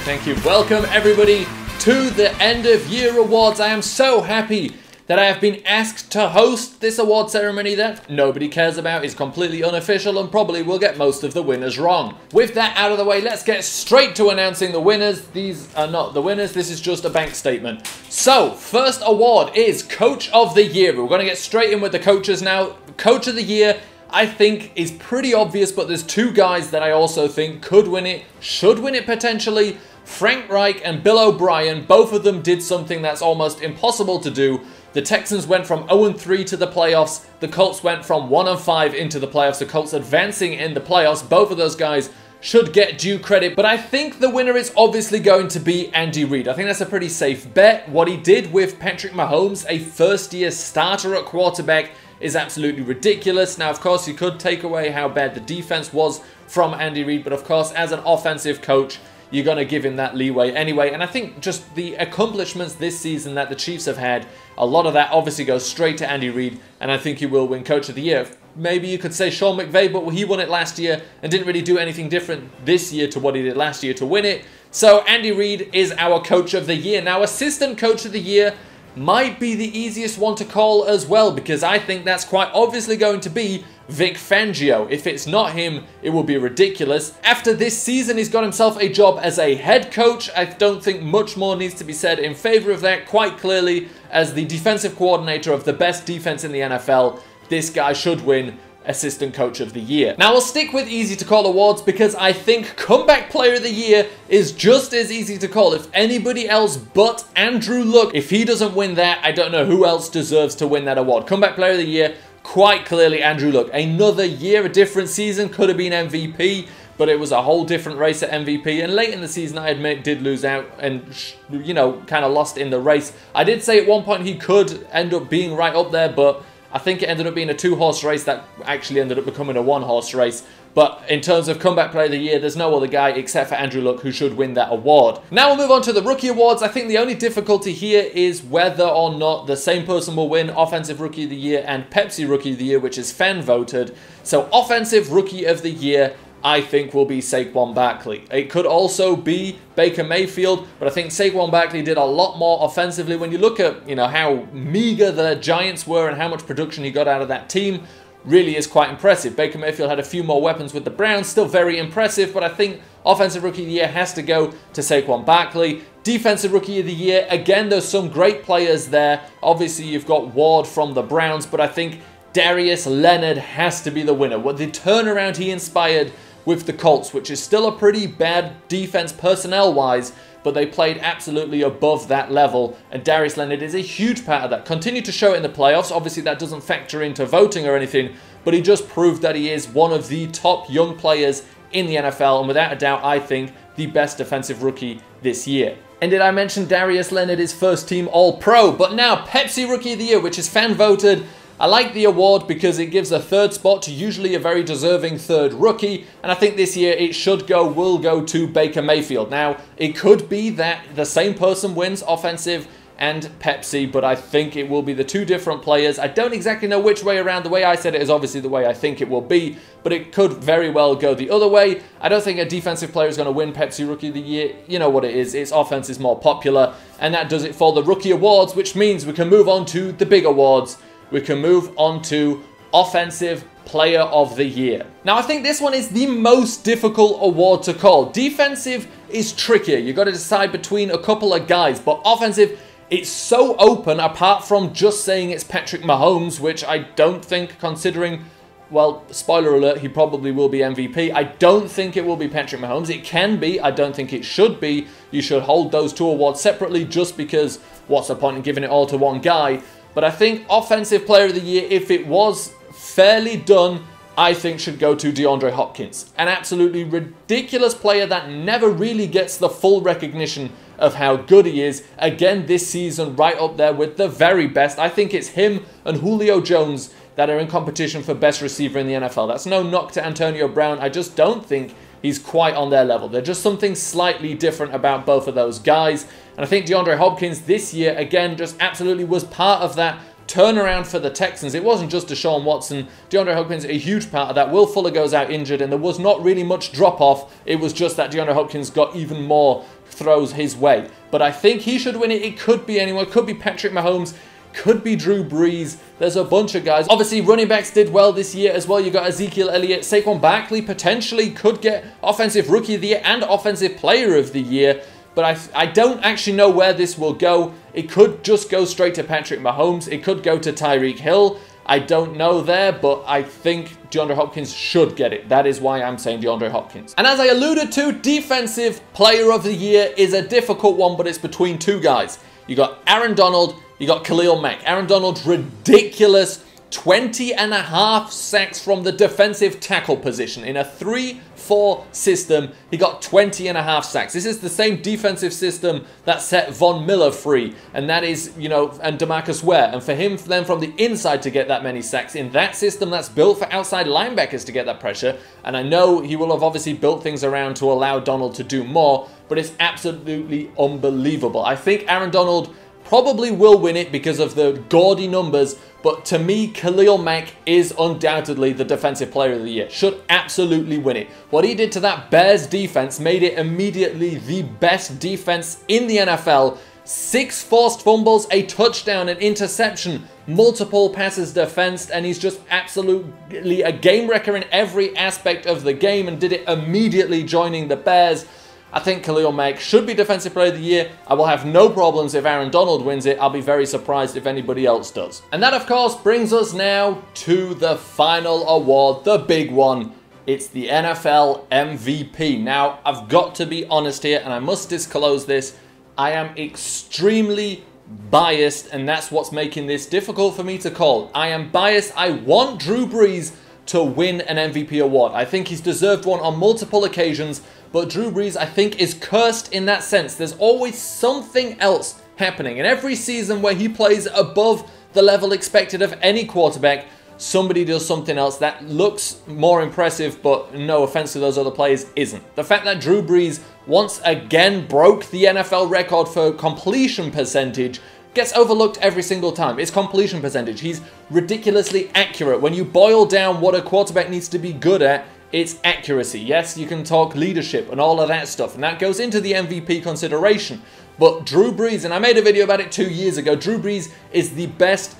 Thank you. Welcome everybody to the end of year awards. I am so happy that I have been asked to host this award ceremony that nobody cares about, is completely unofficial, and probably will get most of the winners wrong. With that out of the way, let's get straight to announcing the winners. These are not the winners, this is just a bank statement. So, first award is Coach of the Year. We're going to get straight in with the coaches now. Coach of the Year, I think, is pretty obvious, but there's two guys that I also think could win it, should win it potentially. Frank Reich and Bill O'Brien, both of them did something that's almost impossible to do. The Texans went from 0-3 to the playoffs. The Colts went from 1-5 into the playoffs. The Colts advancing in the playoffs. Both of those guys should get due credit. But I think the winner is obviously going to be Andy Reid. I think that's a pretty safe bet. What he did with Patrick Mahomes, a first-year starter at quarterback, is absolutely ridiculous. Now, of course, you could take away how bad the defense was from Andy Reid. But, of course, as an offensive coach, you're going to give him that leeway anyway. And I think just the accomplishments this season that the Chiefs have had, a lot of that obviously goes straight to Andy Reid, and I think he will win Coach of the Year. Maybe you could say Sean McVay, but he won it last year and didn't really do anything different this year to what he did last year to win it. So Andy Reid is our Coach of the Year. Now, Assistant Coach of the Year might be the easiest one to call as well, because I think that's quite obviously going to be Vic Fangio. If it's not him, it will be ridiculous. After this season, he's got himself a job as a head coach. I don't think much more needs to be said in favor of that. Quite clearly, as the defensive coordinator of the best defense in the NFL, this guy should win Assistant Coach of the Year. Now, we'll stick with easy to call awards because I think Comeback Player of the Year is just as easy to call. If anybody else but Andrew Luck, if he doesn't win that, I don't know who else deserves to win that award. Comeback Player of the Year, quite clearly Andrew Luck. Another year, a different season, could have been MVP, but it was a whole different race at MVP, and late in the season, I admit, did lose out and, you know, kind of lost in the race. I did say at one point he could end up being right up there, but I think it ended up being a two-horse race that actually ended up becoming a one-horse race. But in terms of Comeback Player of the Year, there's no other guy except for Andrew Luck who should win that award. Now we'll move on to the Rookie Awards. I think the only difficulty here is whether or not the same person will win Offensive Rookie of the Year and Pepsi Rookie of the Year, which is fan-voted. So Offensive Rookie of the Year, I think, will be Saquon Barkley. It could also be Baker Mayfield, but I think Saquon Barkley did a lot more offensively. When you look at, you know, how meager the Giants were and how much production he got out of that team, really is quite impressive. Baker Mayfield had a few more weapons with the Browns, still very impressive, but I think Offensive Rookie of the Year has to go to Saquon Barkley. Defensive Rookie of the Year, again, there's some great players there. Obviously, you've got Ward from the Browns, but I think Darius Leonard has to be the winner. What the turnaround he inspired with the Colts, which is still a pretty bad defense personnel-wise, but they played absolutely above that level, and Darius Leonard is a huge part of that. Continued to show it in the playoffs. Obviously, that doesn't factor into voting or anything, but he just proved that he is one of the top young players in the NFL, and without a doubt, I think, the best defensive rookie this year. And did I mention Darius Leonard is first-team All-Pro? But now, Pepsi Rookie of the Year, which is fan-voted. I like the award because it gives a third spot to usually a very deserving third rookie, and I think this year it will go to Baker Mayfield. Now, it could be that the same person wins offensive and Pepsi, but I think it will be the two different players. I don't exactly know which way around. The way I said it is obviously the way I think it will be, but it could very well go the other way. I don't think a defensive player is going to win Pepsi Rookie of the Year. You know what it is. Its offense is more popular, and that does it for the Rookie Awards, which means we can move on to the big awards. We can move on to Offensive Player of the Year. Now, I think this one is the most difficult award to call. Defensive is trickier. You've got to decide between a couple of guys, but offensive, it's so open, apart from just saying it's Patrick Mahomes, which I don't think, considering, well, spoiler alert, he probably will be MVP. I don't think it will be Patrick Mahomes. It can be. I don't think it should be. You should hold those two awards separately, just because what's the point in giving it all to one guy? But I think Offensive Player of the Year, if it was fairly done, I think should go to DeAndre Hopkins. An absolutely ridiculous player that never really gets the full recognition of how good he is. Again, this season, right up there with the very best. I think it's him and Julio Jones that are in competition for best receiver in the NFL. That's no knock to Antonio Brown. I just don't think he's quite on their level. There's just something slightly different about both of those guys. And I think DeAndre Hopkins this year, again, just absolutely was part of that turnaround for the Texans. It wasn't just Deshaun Watson. DeAndre Hopkins, a huge part of that. Will Fuller goes out injured, and there was not really much drop-off. It was just that DeAndre Hopkins got even more throws his way. But I think he should win it. It could be anyone. It could be Patrick Mahomes. Could be Drew Brees. There's a bunch of guys. Obviously, running backs did well this year as well. You got Ezekiel Elliott. Saquon Barkley potentially could get Offensive Rookie of the Year and Offensive Player of the Year. But I don't actually know where this will go. It could just go straight to Patrick Mahomes. It could go to Tyreek Hill. I don't know there, but I think DeAndre Hopkins should get it. That is why I'm saying DeAndre Hopkins. And as I alluded to, Defensive Player of the Year is a difficult one, but it's between two guys. You got Aaron Donald, you got Khalil Mack. Aaron Donald's ridiculous 20.5 sacks from the defensive tackle position. In a 3-4 system, he got 20.5 sacks. This is the same defensive system that set Von Miller free. And that is, you know, and DeMarcus Ware. And for him then from the inside to get that many sacks in that system that's built for outside linebackers to get that pressure. And I know he will have obviously built things around to allow Donald to do more, but it's absolutely unbelievable. I think Aaron Donald probably will win it because of the gaudy numbers, but to me, Khalil Mack is undoubtedly the Defensive Player of the Year. Should absolutely win it. What he did to that Bears defense made it immediately the best defense in the NFL. 6 forced fumbles, a touchdown, an interception, multiple passes defensed, and he's just absolutely a game wrecker in every aspect of the game and did it immediately joining the Bears. I think Khalil Mack should be Defensive Player of the Year. I will have no problems if Aaron Donald wins it. I'll be very surprised if anybody else does. And that, of course, brings us now to the final award, the big one. It's the NFL MVP. Now, I've got to be honest here, and I must disclose this. I am extremely biased, and that's what's making this difficult for me to call. I am biased. I want Drew Brees to win an MVP award. I think he's deserved one on multiple occasions, but Drew Brees, I think, is cursed in that sense. There's always something else happening. In every season where he plays above the level expected of any quarterback, somebody does something else that looks more impressive, but no offense to those other players, isn't. The fact that Drew Brees once again broke the NFL record for completion percentage gets overlooked every single time. It's completion percentage. He's ridiculously accurate. When you boil down what a quarterback needs to be good at, it's accuracy. Yes, you can talk leadership and all of that stuff, and that goes into the MVP consideration. But Drew Brees, and I made a video about it 2 years ago, Drew Brees is the best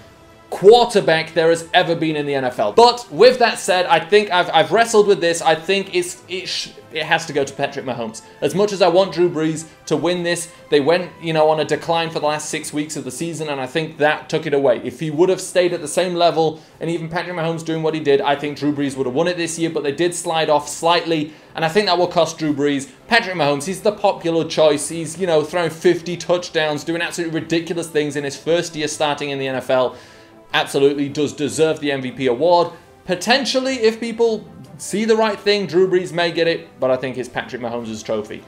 quarterback there has ever been in the NFL. But with that said, I think I've wrestled with this. I think it has to go to Patrick Mahomes. As much as I want Drew Brees to win this, they went, you know, on a decline for the last 6 weeks of the season, and I think that took it away. If he would have stayed at the same level, and even Patrick Mahomes doing what he did, I think Drew Brees would have won it this year, but they did slide off slightly, and I think that will cost Drew Brees. Patrick Mahomes, he's the popular choice. He's, you know, throwing 50 touchdowns, doing absolutely ridiculous things in his first year starting in the NFL. Absolutely does deserve the MVP award. Potentially, if people see the right thing, Drew Brees may get it, but I think it's Patrick Mahomes' trophy.